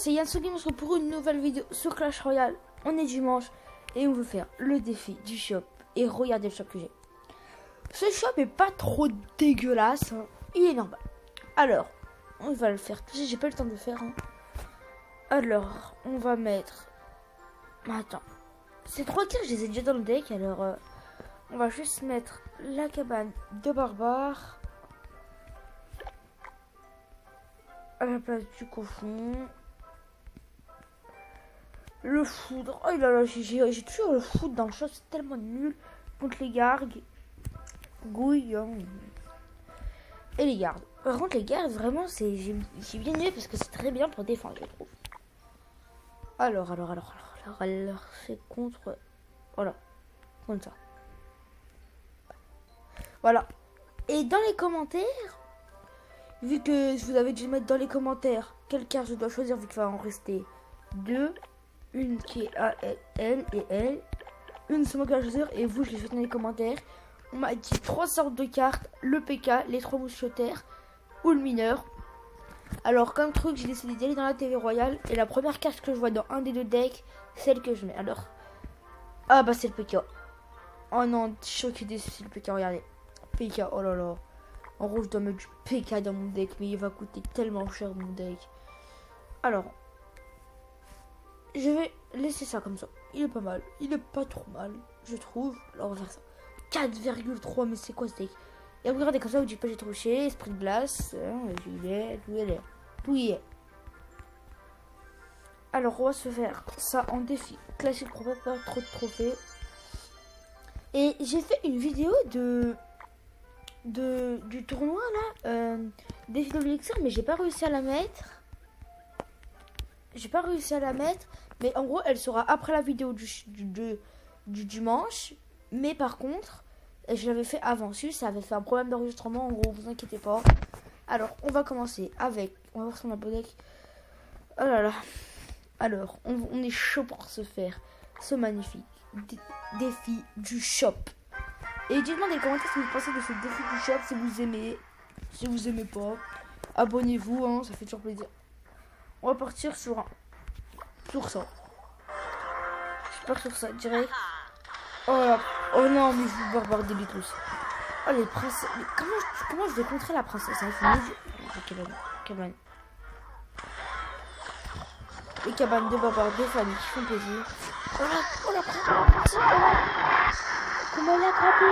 c'est Yann Soggy, on se retrouve pour une nouvelle vidéo sur Clash Royale. On est dimanche et on veut faire le défi du shop. Et regardez le shop que j'ai. Ce shop est pas trop dégueulasse, hein. Il est normal. Alors, on va le faire. J'ai pas le temps de le faire. Hein. Alors, on va mettre... Attends. Ces 3 kills, je les ai déjà dans le deck. Alors, on va juste mettre la cabane de barbare à la place du cochon. Le foudre. Oh là là, j'ai toujours le foudre dans le shop. C'est tellement nul contre les gargues. Gouille. Et les gardes. Par contre, les gardes, vraiment, j'ai bien aimé parce que c'est très bien pour défendre, je trouve. Alors, c'est contre... Voilà. Contre ça. Voilà. Et dans les commentaires, vu que vous avez dû mettre dans les commentaires quelle carte je dois choisir, vu qu'il va en rester 2. Une qui est à elle et elle. Une c'est moi qui vais choisir et vous, je l'ai fait dans les commentaires. On m'a dit 3 sortes de cartes, le PK, les 3 mousquetaires ou le mineur. Alors comme truc, j'ai décidé d'y aller dans la TV Royale et la première carte que je vois dans un des 2 decks, celle que je mets. Alors, ah bah c'est le PK. Oh non, choqué déçu, c'est le PK, regardez. PK, oh là là. En gros, je dois mettre du PK dans mon deck, mais il va coûter tellement cher mon deck. Alors, je vais laisser ça comme ça. Il est pas mal, il est pas trop mal, je trouve. Alors on va faire ça. 4,3, mais c'est quoi ce deck? Et regardez comme ça, vous dites pas j'ai trouché, esprit de glace, tout y est. Alors on va se faire ça en défi classique pour pas perdre trop de trophées. Et j'ai fait une vidéo du tournoi là, défi de l'élixir, mais j'ai pas réussi à la mettre. Mais en gros elle sera après la vidéo du dimanche. Mais par contre, je l'avais fait avant. Ça avait fait un problème d'enregistrement. En gros, vous inquiétez pas. Alors, on va commencer avec... On va voir son abonné. Oh là là. Alors, on est chaud pour se faire ce magnifique défi du shop. Et dites-moi dans les commentaires ce que vous pensez de ce défi du shop. Si vous aimez. Si vous aimez pas, abonnez-vous. Hein, ça fait toujours plaisir. On va partir sur ça. Je pars sur ça direct. Oh là. Oh non, mais je vous barbare des Beatles. Oh les princesses. Mais comment je vais contrer la princesse, hein? Cabane. Les cabanes de barbare, des familles qui font plaisir. Oh la princesse. Comment elle a attrapé?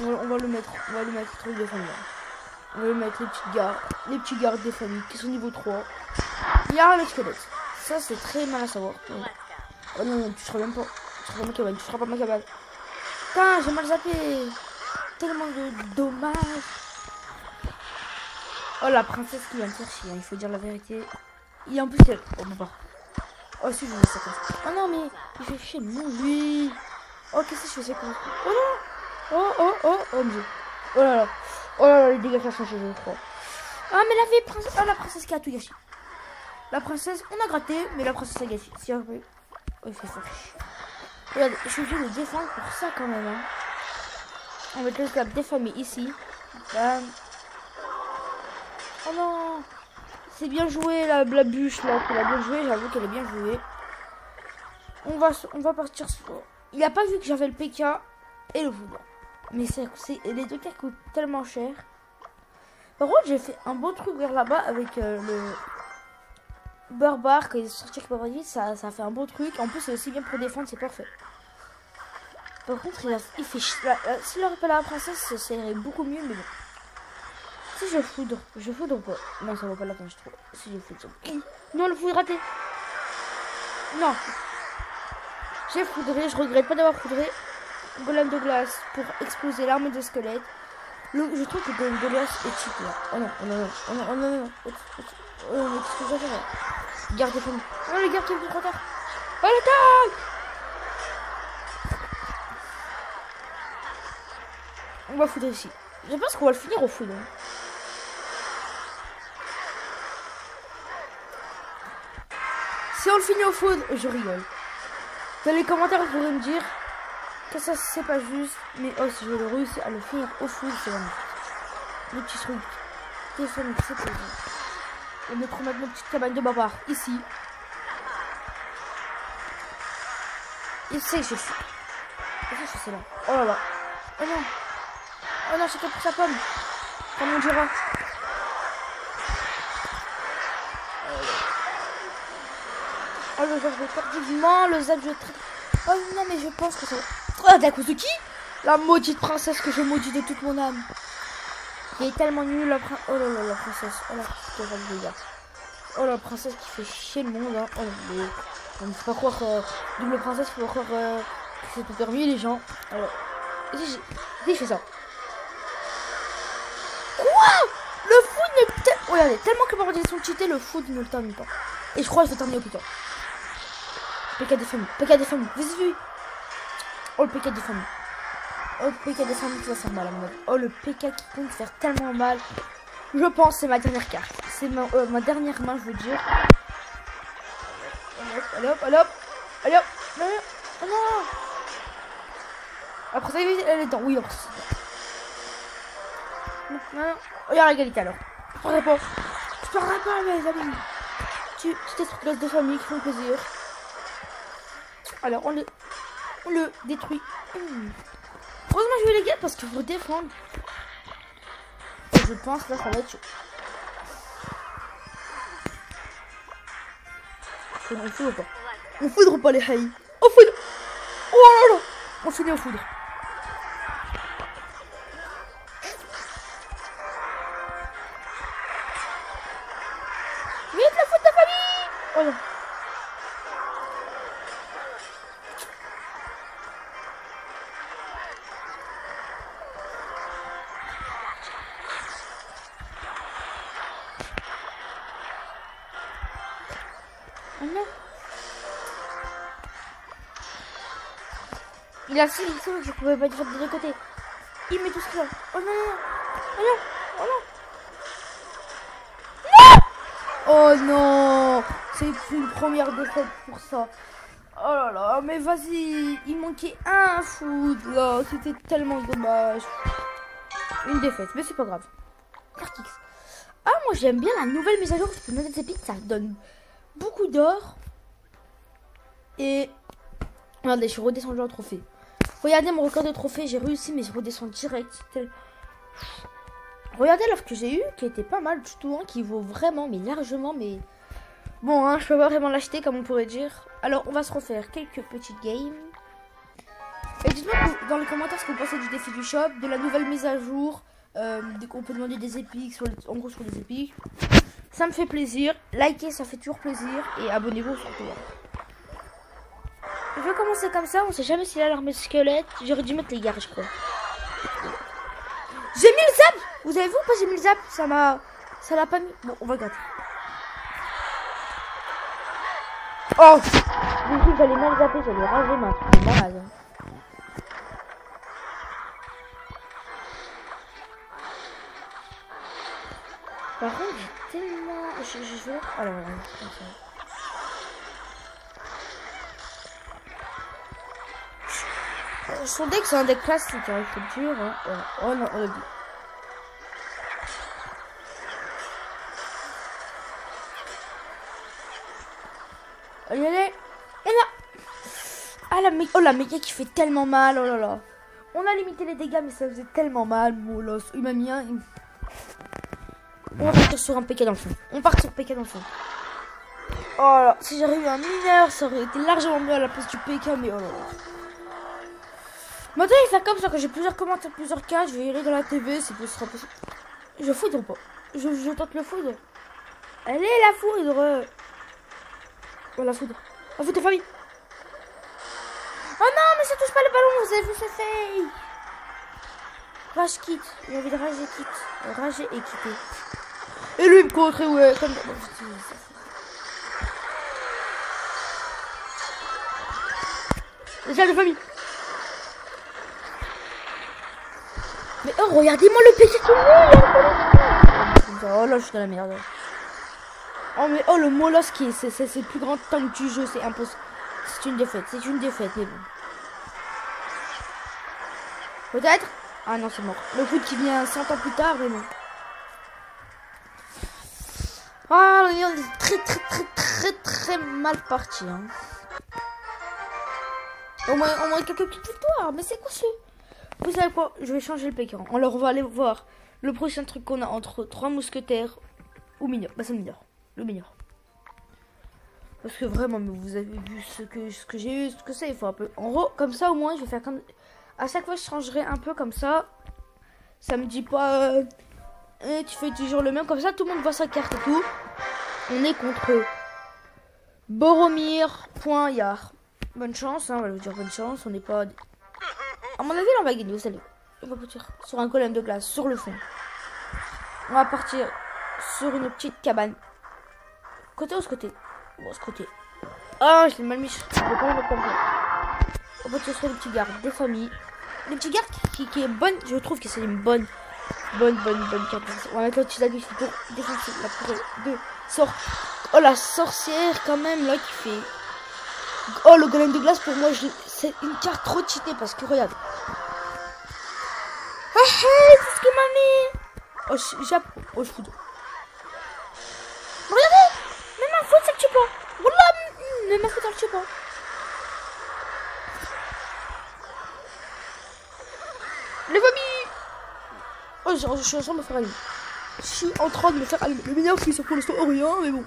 On va le mettre truc de famille. On va le mettre les petits gardes des familles qui sont niveau 3. Il y a un squelette. Ça c'est très mal à savoir. Oh non, tu seras même pas. Tu seras pas ma cabane. Tu seras pas ma cabane. Putain, j'ai mal zappé. Tellement de dommages. Oh la princesse qui vient me faire chier. Il faut dire la vérité. Et en plus elle. Oh bah. Oh si je veux ça comme ça. Oh non mais il fait chier non lui. Oh qu'est-ce que je fais c'est quoi? Oh non. Oh mon dieu. Oh là là, les dégâts qui ont changé je crois. Ah mais la vieille princesse. Oh la princesse qui a tout gâché. La princesse, on a gratté, mais la princesse a gâché. Si après... Oh, il fait ça. Regarde, je suis obligé de défendre pour ça quand même. Hein. On va mettre le cap des familles ici. Bam. Oh non. C'est bien joué la bûche là. Elle a bien joué, j'avoue qu'elle est bien jouée. On va partir sur... Il a pas vu que j'avais le PK et le foudre. Mais les 2 cartes coûtent tellement cher. Par contre, j'ai fait un beau truc vers là-bas avec le... Barbare, quand il est sorti avec Barbare, ça fait un beau truc. En plus, c'est aussi bien pour défendre, c'est parfait. Par contre, il fait chier. S'il aurait pas la princesse, ça serait beaucoup mieux, mais bon. Si je foudre pas. Non, ça vaut pas la peine, je trouve. Si je foudre. Non, le foudre raté. Non. J'ai foudré, je regrette pas d'avoir foudré. Golem de glace pour exploser l'armée de squelettes. Je trouve que le golem de glace est cheap là. Oh non. Mais qu'est-ce que j'ai fait là? Garde des familles. Oh les gardes qui sont trop tard. Oh l'attaque! On va foudre ici. Je pense qu'on va le finir au foudre. Si on le finit au foudre, je rigole. Dans les commentaires, vous pourrez me dire que ça c'est pas juste. Mais oh si je le réussis à le finir au foudre, c'est magnifique. Les petits trucs. C'était fun, c'était fun. On va remettre notre petite cabane de barbare ici. Il sait que je suis. Qu'est-ce que c'est là? Oh là là. Oh non. Oh non, chacun pour sa pomme. Comme on dira. Oh le zap de tardivement, le zap de très... Oh non mais je pense que ça... Oh t'es à cause de qui? La maudite princesse que je maudis de toute mon âme. Il est tellement nul la princesse. Oh là là la princesse. Oh la princesse de gars. Oh la princesse qui fait chier le monde hein. Oh mais... On ne peut pas croire double princesse, il faut croire que c'est tout permis les gens. Alors... J'ai fait ça. Quoi? Le foot ne... Regardez, tellement que ma sont cheatés, le foot ne le termine pas. Et je crois que je vais terminer au plus tard. PK des familles, PK des familles, vas-y. Oh le PK des familles. Oh le PK des familles qui va faire mal à mon avis. Oh le PK qui compte faire tellement mal. Je pense c'est ma dernière carte. C'est ma dernière main je veux dire. Allez hop, allez hop. Allez hop. Non, non. Oh non. Après ça elle est dedans. Oui après ça. Non, non. Oh il y a l'égalité alors. Je parlerai pas. Je parlerai pas mes amis. Tu t'es de famille qui font plaisir. Alors on le détruit. Heureusement je vais les gars parce qu'il faut défendre. Et je pense là ça va être chaud. On foudre pas. On foudre pas les haïs. On foudre. Oh là là. On finit au foudre. Vite la faute de ta famille. Oh non. Oh non. Il a 6 que je pouvais pas faire de deux côtés. Il met tout ce qu'il a. Oh non, non, non. Oh non. Oh non. Non. Oh non. C'est une première défaite pour ça. Oh là là, mais vas-y. Il manquait un foot là. C'était tellement dommage. Une défaite, mais c'est pas grave. Carte X. Ah, moi j'aime bien la nouvelle mise à jour. Parce que Nouvelle Épique, ça donne beaucoup d'or. Et regardez, je suis redescendu en trophée. Regardez mon record de trophée, j'ai réussi, mais je redescends direct. Regardez l'offre que j'ai eue, qui était pas mal du tout, hein, qui vaut vraiment, mais largement, mais bon, hein, je peux pas vraiment l'acheter comme on pourrait dire. Alors, on va se refaire quelques petites games. Et dites-moi dans les commentaires ce que vous pensez du défi du shop, de la nouvelle mise à jour. On peut demander des épiques, en gros sur les épiques. Ça me fait plaisir. Likez, ça fait toujours plaisir. Et abonnez-vous surtout. Je vais commencer comme ça. On sait jamais s'il a l'armée squelette. J'aurais dû mettre les gars, je crois. J'ai mis le zap. Vous avez vu ou pas? J'ai mis le zap. Ça l'a pas mis. Bon, on va gratter. Oh, j'ai cru que j'allais mal zapper. J'allais raser ma truc de malade. Par contre, j'ai tellement... Je vais... Alors, comme ça. Son deck, c'est un deck classique, hein, il faut le dire. Hein. Voilà. Oh non, on a dit. Allez, allez. Et là. Ah, la méga qui fait tellement mal. Oh là là. On a limité les dégâts, mais ça faisait tellement mal. Molos. Il m'a mis un... On va partir sur un PK dans le fond. On part sur PK dans le fond. Oh là, si j'avais eu un mineur, ça aurait été largement mieux à la place du PK, mais oh là là. Maintenant, il fait comme ça, quand j'ai plusieurs commentaires, plusieurs cas, je vais y aller dans la TV, ce sera possible. Je foudre pas. Je tente le foudre. Elle est la foudre. Oh, la foudre. La foudre de famille. Oh non, mais ça touche pas le ballon, vous avez vu, c'est fake. Rage quitte. Il y avait de rage et quitte. Rage et quitter. Et lui, il me contre, ouais, comme... Déjà de famille. Mais oh, regardez-moi le PC qui est nul. Oh là, je suis dans la merde. Oh mais oh, le molosse qui est... C'est le plus grand tank du jeu, c'est impossible. C'est une défaite, mais bon. Peut-être. Ah non, c'est mort. Le foot qui vient 100 ans plus tard, mais non. Ah, on est très mal parti. Hein. Au moins quelques petites victoires. Mais c'est quoi ce... Vous savez quoi? Je vais changer le pécan. Alors on va aller voir le prochain truc qu'on a entre 3 mousquetaires ou mineur. Bah c'est le mineur. Le mineur. Parce que vraiment, mais vous avez vu ce que j'ai eu, ce que c'est. Il faut un peu... En gros, comme ça au moins, je vais faire comme... À chaque fois, je changerai un peu comme ça. Ça me dit pas... tu fais toujours le même. Comme ça, tout le monde voit sa carte et tout. On est contre Boromir.Yar. Bonne chance, hein, on va vous dire bonne chance. On n'est pas... À mon avis, on va gagner, vous savez. On va partir sur un golem de glace, sur le fond. On va partir sur une petite cabane. Côté ou ce côté? Bon, ce côté. Ah, je l'ai mal mis. Je vais pas le mettre comme ça. On va partir sur les petits gardes des familles. Les petits gardes qui est bonne. Je trouve que c'est une bonne carte. On va mettre le petit lagus pour défoncer la forêt de sort. Oh, la sorcière, quand même, là, qui fait... Oh, le golem de glace, pour moi, c'est une carte trop cheatée parce que regarde. Ah, hey, c'est ce qu'il m'a mis. Oh, je fous. Regardez, même ma faute, ça le tue pas. Voilà, même ma faute, ça le tue pas. Les familles. Oh, je suis en train de me faire allumer. Je suis en train de me faire allumer. Le meilleur qui est pour l'instant rien, mais bon.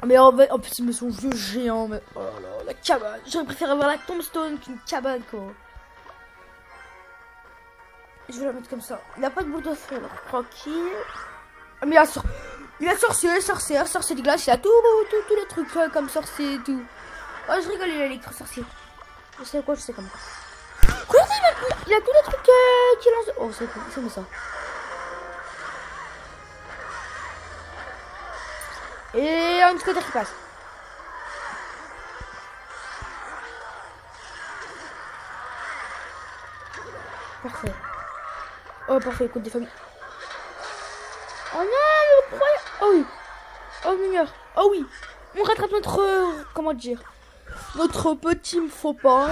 Mais en plus, ils me sont vieux géants. Mais oh là là, la cabane. J'aurais préféré avoir la tombstone qu'une cabane, quoi. Je vais la mettre comme ça. Il n'a pas de boule de feu, alors tranquille. Mais il a sorcier de glace. Il a tous les trucs comme sorcier et tout. Oh, je rigole, il a électro-sorcier. Je sais quoi, je sais comment. Regardez, il a tous les trucs qui lancent. Oh, c'est cool, c'est comme ça. Et un scooter qui passe. Parfait. Oh, parfait, écoute des familles. Oh non, le croyant. Oh oui. Oh, meilleur. Oh oui. On rattrape notre... comment dire? Notre petit faux pas.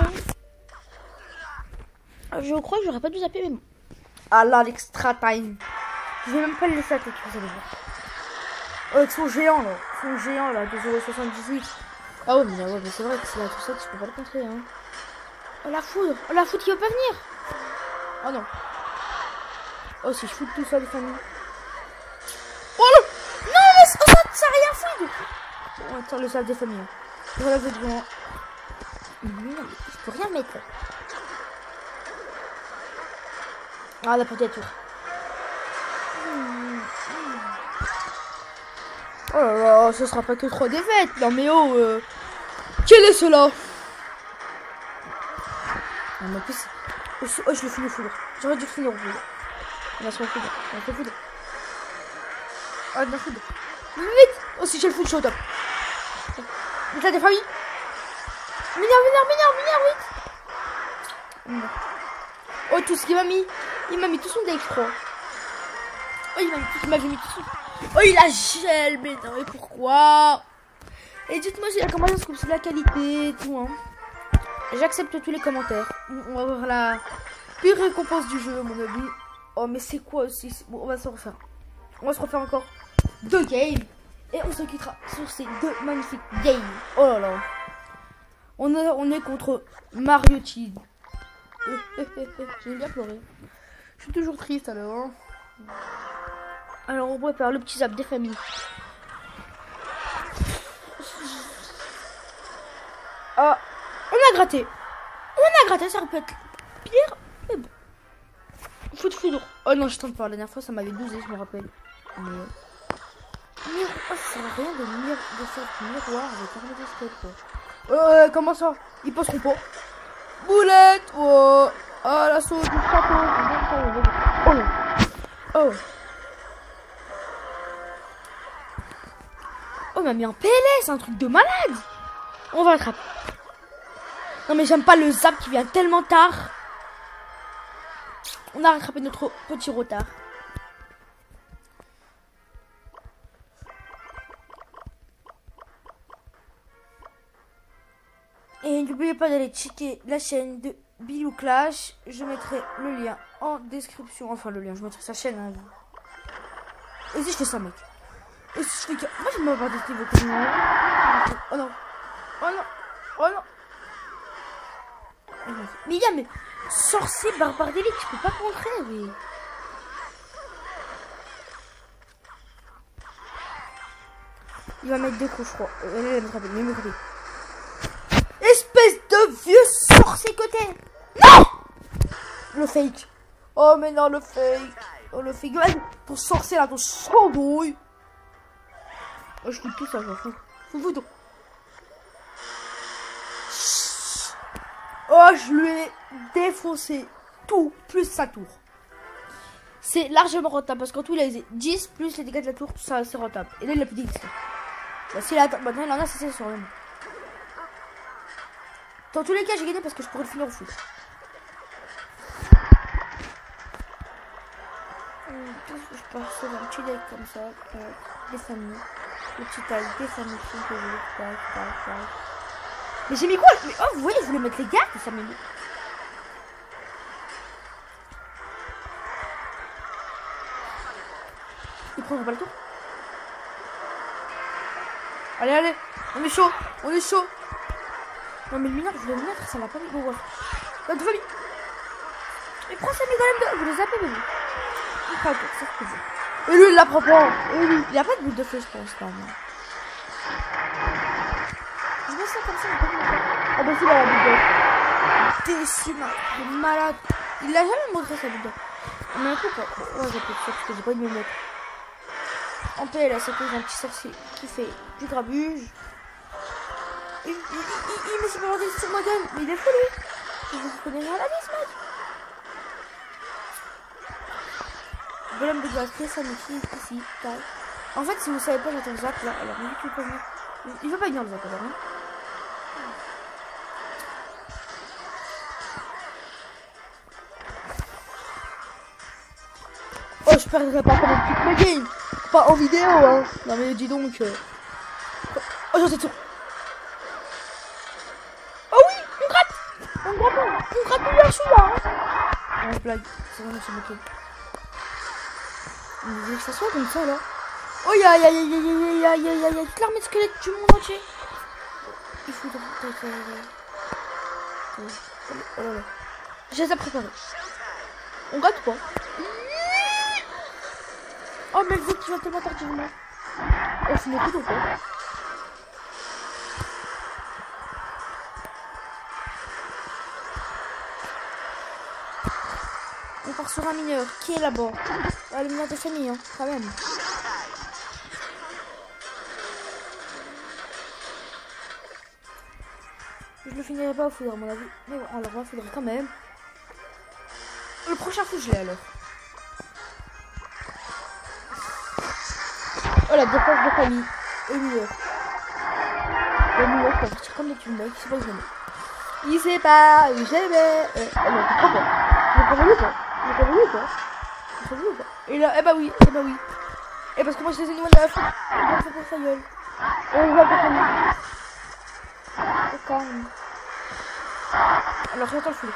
Je crois que j'aurais pas dû zapper, mais bon. Ah là, l'extra time. Je vais même pas le laisser attaquer, vous allez voir. Oh, avec son géant là, de 0,78. Ah ouais, mais c'est vrai que c'est là tout ça, tu peux pas le contrer, hein. Oh la foudre qui veut pas venir. Oh non. Oh, si je fous tout ça, les familles. Oh là. Non, mais ça a rien foutu. Bon, attends, le sable des familles. Voilà, je vais devant. Non, je peux rien mettre. Ah, la peut-être. Oh là là, ce sera pas que 3 défaites. Non mais oh, quel est cela? Ah, mais en plus, oh, je l'ai fini au foudre. J'aurais dû finir au foudre. On a son foudre. Ah, de la foudre. Vite. Oh, si j'ai le foudre, je suis au top. Mais t'as des familles. Mineur, vite. Oh, tout ce qu'il m'a mis. Il m'a mis tout son deck, je crois. Oh, il m'avait mis tout son... Oh, il a gel, mais non, mais pourquoi? Et dites-moi si la commentaire comme c'est de la qualité et tout, hein. J'accepte tous les commentaires. On va voir la pire récompense du jeu, à mon avis. Oh, mais c'est quoi aussi? Bon, on va se refaire. On va se refaire encore 2 games. Et on se quittera sur ces 2 magnifiques games. Oh là là. On est contre Mario Cheat. J'ai bien pleuré. Je suis toujours triste alors. Hein. Alors on prépare le petit zap des familles. Ah, on a gratté, ça aurait pu être pire, mais bon. Foudre. Oh non, je tente pas, la dernière fois ça m'avait bousé, je me rappelle. Mais... Oh, ça sert à rien de faire miroir avec un télescope. Comment ça? Ils passeront pas. Boulette. Oh, ah, l'assaut du château. Oh. Oh, il m'a mis un PLS, un truc de malade. On va l'attraper. Non, mais j'aime pas le zap qui vient tellement tard. On a rattrapé notre petit retard. Et n'oubliez pas d'aller checker la chaîne de Bilou Clash. Je mettrai le lien en description. Enfin, le lien, je mettrai sa chaîne. Hein. Vas-y, je fais ça, mec. Et si je fais que... Moi, je m'en vais pas niveau comme oh non. Oh non. Oh non. Mais il y a, mais... Sorcier, barbare d'élite, je peux pas contrer, mais... Il va mettre 2 coups, je crois. Il me frapper. Espèce de vieux sorcier côté. Non. Le fake. Oh, mais non, le fake. Oh, le fake. Ton sorcier là, ton sandouille. Oh, je fous tout ça, je fous. Fous tout. Oh, je lui ai défoncé tout, plus sa tour. C'est largement rentable parce qu'en tout, il a 10 plus les dégâts de la tour, ça c'est rentable. Et là, il a plus d'XP. Bah, si maintenant, il en a, c'est sur lui. Dans tous les cas, j'ai gagné parce que je pourrais le finir au foot. Je passe sur un petit deck comme ça. Des familles. Le petit tag, des familles qui sont tac. Mais j'ai mis quoi? Mais oh, vous voyez, je voulais mettre les gardes, ça m'est mis. Il prend pas le tour. Allez, on est chaud, Non mais le mineur, je voulais le mettre, ça l'a pas mis. Bon, voilà. La deux famille. Il prend sa golem de... Vous les appelez, bébé. Il prend ça se fait. Et lui, il la prend pas. Et lui, il a pas de boule de feu, je pense, quand même. Je vois ça comme ça, il a pas de boule de feu. Ah bah si, il a la boule de feu. Décima, il est malade. Il l'a jamais montré sa boule de feu. Mais un coup, quoi. Ouais, j'ai pas de ça parce que j'ai pas envie de me mettre. En paix, là, c'est un petit sorcier qui fait du grabuge. Il me s'est pas sur ma gueule, mais il est fou lui. Je vous connais rien à la vie, ce mec. Golem de glace, ça ici, taille. En fait, si vous savez pas, j'attends Zach là. Alors, il peut venir. Il veut pas venir le Zach, alors, hein. Oh, je perdrai pas comme toute ma game. Pas en vidéo, hein. Non, mais dis donc. Oh, j'en sais tout. On gratte bien celui-là. Oh, blague. C'est vraiment c'est moqué. On veut que ça soit comme ça là. Oh, ya toute l'armée de squelettes du monde entier. Il faut oh là là. J'ai ça préparé. On gratte pas. Oh, mais le jeu qui va tellement tardivement. Oh, c'est moqué ou pas? On part sur un mineur. Qui est là-bas? Ah, le mineur de famille, hein, quand même. Je le finirai pas au foudre, à mon avis. Mais bon, alors, il faudrait quand même. Le prochain coup, je l'ai alors. Oh, la défense de famille. Et mineur. Le mineur, ça va partir comme des tunnels. Il sait pas où j'aimais. Il sait pas où j'aimais. Oh non, tu crois pas? Je pas voulu pas. Et là, eh bah oui. Et parce que moi je les ai de la foule. Il va faire pour sa gueule. Et il va pour sa gueule. C'est calme. Alors j'attends le fouler.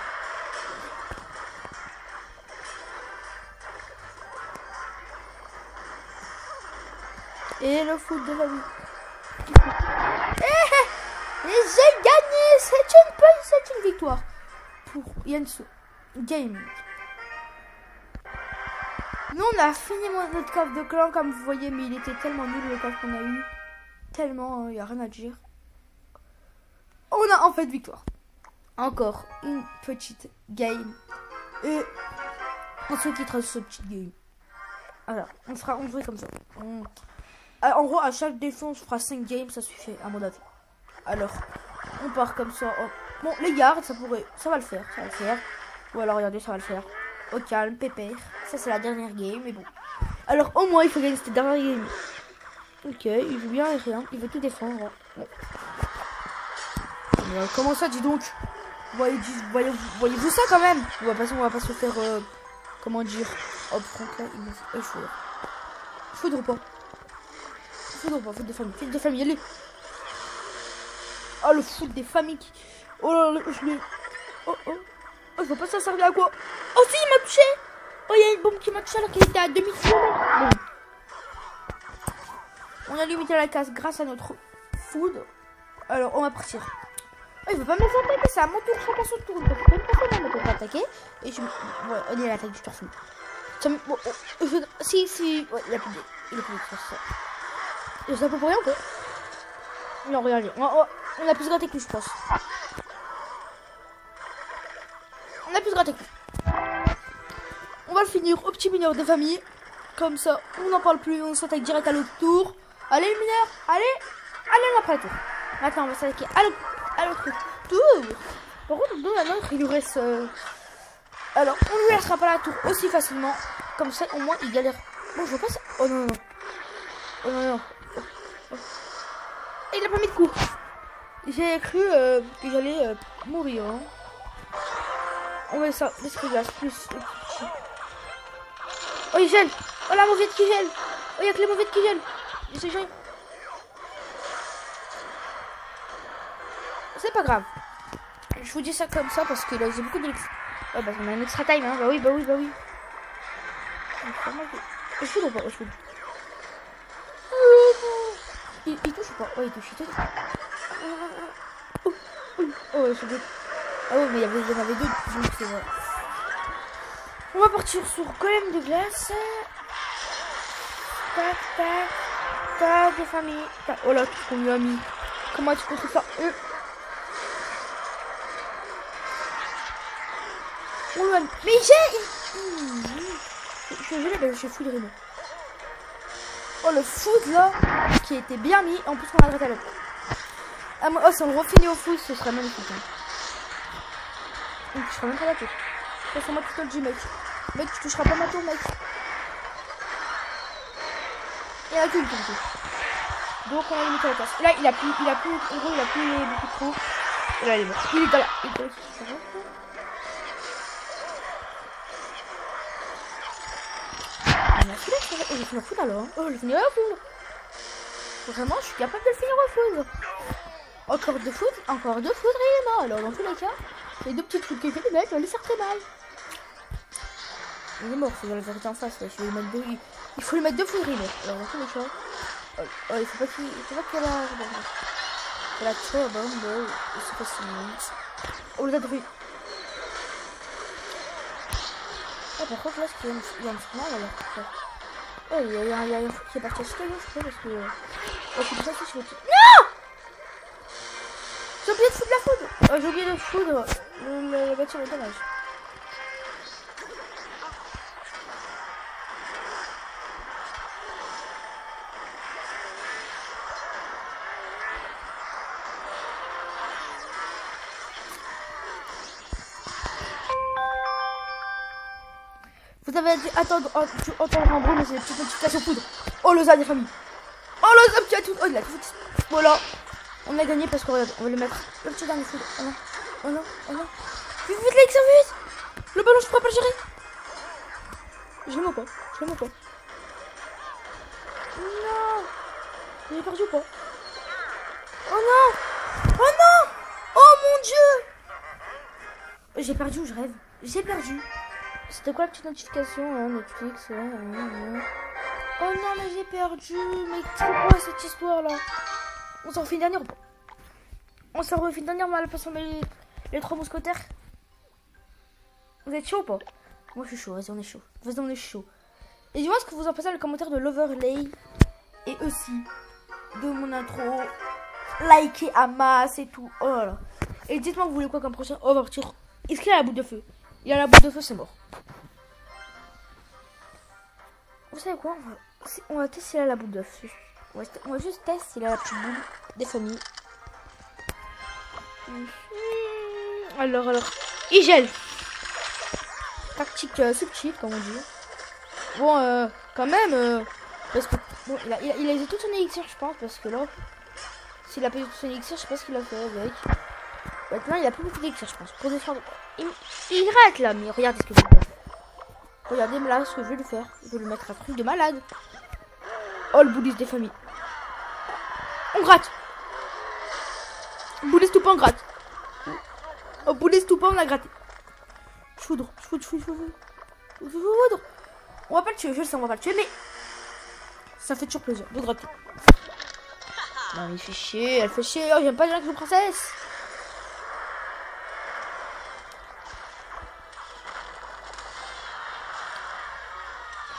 Et le foot de la vie. Et j'ai gagné. C'est une victoire. Pour Yansu Gaming. Nous on a fini notre coffre de clan comme vous voyez, mais il était tellement nul le coffre qu'on a eu. Tellement, il n'y a rien à dire. On a en fait victoire. Encore une petite game. Et on se quittera sur cette petite game. Alors, on fera comme ça. En gros, à chaque défense, on fera 5 games, ça suffit à mon avis. Alors, on part comme ça. Oh. Bon, les gardes, ça va le faire. Ou alors, regardez, ça va le faire. Au calme, pépère. Ça, c'est la dernière game, mais bon. Alors, au moins, il faut gagner cette dernière game. Ok, il joue bien et rien. Il veut tout défendre. Bon. Comment ça, dis donc? Voyez-vous ça quand même? On va pas se faire... comment dire? Hop, Franck, là, il me fait... Foudre pas. Foot de famille, allez. Oh, le foot des familles. Oh là là, je l'ai... Oh, je vois pas ça servir à quoi. Oh si, il m'a touché. Oh, il y a une bombe qui m'a touché alors qu'il était à 2000 km. On a limité la casse grâce à notre food. Alors, on va partir. Oh, il veut pas me faire attaquer, c'est à mon tour, chacun son tour. Donc, personne ne peut pas attaquer. Et je... Ouais, on est à l'attaque du torse. Bon, si... Ouais, il a plus de... Il a plus de ça. Et ça peut pour rien ou quoi? Non, regardez. On a plus gratté que lui, je pense. On a plus gratté que lui. On va le finir au petit mineur de famille. Comme ça, on n'en parle plus. On s'attaque direct à l'autre tour. Allez, le mineur. Allez, on après le tour. Maintenant, on va s'attaquer à l'autre tour. Par contre, dans la nôtre, il nous reste... Alors, on ne lui laissera pas la tour aussi facilement. Comme ça, au moins, il galère. Bon, je vois pas ça. Oh non, non. Oh non, non. Oh. Et il a pas mis de coup. J'ai cru que j'allais mourir. Hein. On met ça. L'esprit glace plus. Oh, il gèle. Oh, la mauvette qui gèle. Oh, il y a que les mauvettes qui gèlent. C'est joli. C'est pas grave. Je vous dis ça comme ça parce que là, j'ai beaucoup d'élixir. Oh, bah, on a un extra time. Hein. Bah oui. Je foudre ou pas? Je foudre. Il touche ou pas? Ouais, il touche. Oh, c'est good. Ah ouais, mais il y en avait deux. Donc c'est vrai. On va partir sur golem de glace. Tac, des familles. Oh là, tout ce qu'on lui a mis. Comment tu construis ça? Mais j'ai fou de rire. Oh, le foot là, qui était bien mis. En plus, on a arrêté à l'autre. Oh, si on refinit au foot, ce serait magnifique. Hein. Donc, je serais même pas la tête. Ça, c'est moi qui te le dis, mec. Mec, tu toucheras pas ma tour, mec. Il y en a qu'une pour tout. Donc, on a limité la casse. Là, il a plus beaucoup de trous. Et là, il est mort. Il est là. Je vais finir au foot alors. Hein. Oh, je vais finir au foot. Vraiment, je suis capable de le finir au foot. Encore deux foot réellement. Alors, dans tous les cas, les deux petites foot qu'il fait, le mec, il va les faire très mal. Il est mort, c'est dans la vérité en face. Là. Il faut lui mettre deux foot réellement. Alors, dans tous les cas, il faut pas qu'il a la trop bombe. C'est facile. Oh, le débris. Ah, par contre, là, il y a un petit mal alors. Oh, il y a un foot qui est parti à Chicago, je crois, parce que... Oh, c'est pour ça que je suis... Non! J'ai oublié de foutre la foudre. Oh, j'ai oublié de foudre la voiture est dommage. Vous avez dit attendre un bruit, mais c'est des petites notifications poudre. Oh, le ZA des familles. Oh, le ZA petit atout. Oh, il a tout. Voilà. On a gagné parce qu'on on va le mettre le petit dernier foudre. Oh non. Vite, Lex, vite. Le ballon, je pourrais pas le gérer. Je l'aime pas. Non. Il est perdu ou pas? Oh non. Oh mon dieu. J'ai perdu ou je rêve? J'ai perdu. C'était quoi la petite notification Netflix Oh non, mais j'ai perdu. Mais c'est quoi cette histoire là? On s'en refait une dernière ou pas? On s'en refait une dernière, mais à la façon les trois mousquetaires. Vous êtes chaud ou pas? Moi je suis chaud, vas-y on est chaud. Et dis-moi ce que vous en pensez dans les commentaires de l'overlay. Et aussi de mon intro. Likez à masse et tout. Oh là là. Et dites-moi que vous voulez quoi comme prochain. On va partir. Est-ce qu'il a la boule de feu? Il a la boule de feu, c'est mort. Vous savez quoi? On va tester la boule de feu. On va juste tester s'il a la petite boule des familles. Alors, il gèle. Tactique subtile, comme on dit. Bon, quand même, parce que bon, il a usé tout son élixir, je pense, parce que là, s'il a pas usé tout son élixir, je sais pas ce qu'il a fait avec. Maintenant, il a plus beaucoup d'élixir, je pense. Pour défendre, il rate là, mais regardez ce que je vais faire. Regardez là ce que je vais lui faire. Je vais lui mettre un truc de malade. Oh, le boulis des familles. On gratte. Boulis tout pas, on gratte. Oh, boulis tout pas, on a gratté. Foudre. On va pas le tuer, je le sais, on va pas le tuer, mais ça fait toujours plaisir de gratter. Non, il fait chier, elle fait chier. Oh, j'aime pas les gens qui jouent princesse.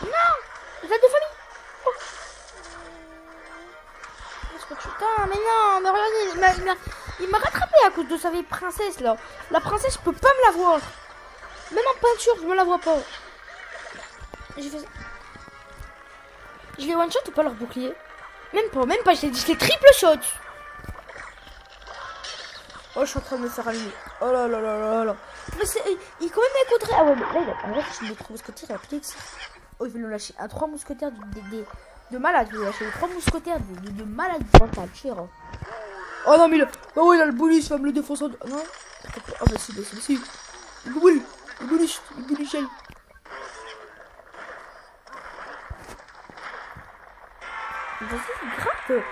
Non, la de famille. Oh. Putain, mais non, mais regardez, il m'a rattrapé à cause de sa vieille princesse là. La princesse, je peux pas me la voir. Même en peinture, je me la vois pas. J'ai fait ça. Je les one shot ou pas leur bouclier? Même pas, je les triple shot. Oh, je suis en train de me faire allumer. Oh là là là là là. Mais c'est. Il quand même écouterait. Ah ouais, mais là, en vrai, c'est les 3 mousquetaires, il a plus que. Oh, il veut nous lâcher un 3 mousquetaires de malade. Il veut lâcher les 3 mousquetaires de malade mental, cher. Oh non, mais là. Oh, il a le bullish, il va me le défoncer. Non. Oh, bah si. Le bullish. Vas-y, gratte.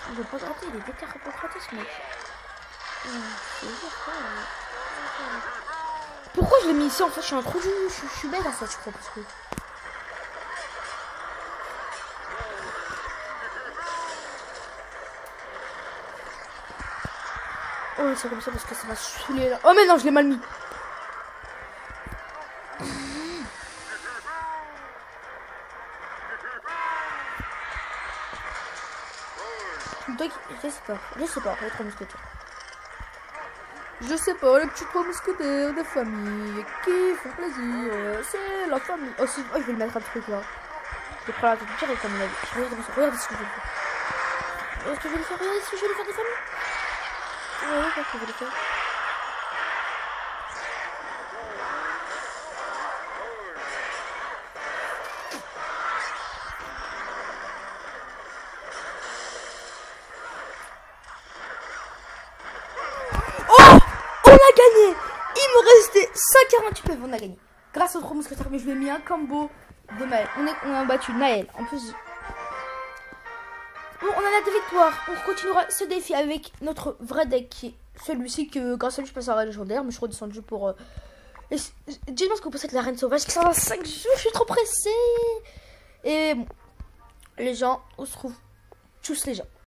Il va pas gratter, il est déterré pour gratter ce mec. Pourquoi je l'ai mis ici en fait? Je suis un trou du. Je suis bête en fait, je crois. Parce que. Oh, c'est comme ça parce que ça m'a saoulé là. Oh, mais non, je l'ai mal mis. Je sais pas, les 3 mousquetaires. Je sais pas, les petits 3 mousquetaires de famille qui font plaisir, c'est la famille. Oh, si, oh, je vais le mettre un truc là. Je vais prendre la tête direct à mon avis. Regarde ce que je vais faire. Regarde ce que je vais faire, regarde ce que je vais faire des familles. Ouais, qu'est-ce que je vais faire? On a gagné. Il me restait 5,48 PV, on a gagné. Grâce aux 3 mousquetaires, mais je lui ai mis un combo de Naël. On a battu Naël. En plus, bon, on a des victoires. On continuera ce défi avec notre vrai deck qui est celui-ci que grâce à lui je passe à la légendaire. Mais je suis redescendu pour... Dis-moi ce qu'on peut être la reine sauvage qui sort dans 5 jours. Je suis trop pressée. Et bon, les gens, on se retrouve tous les gens.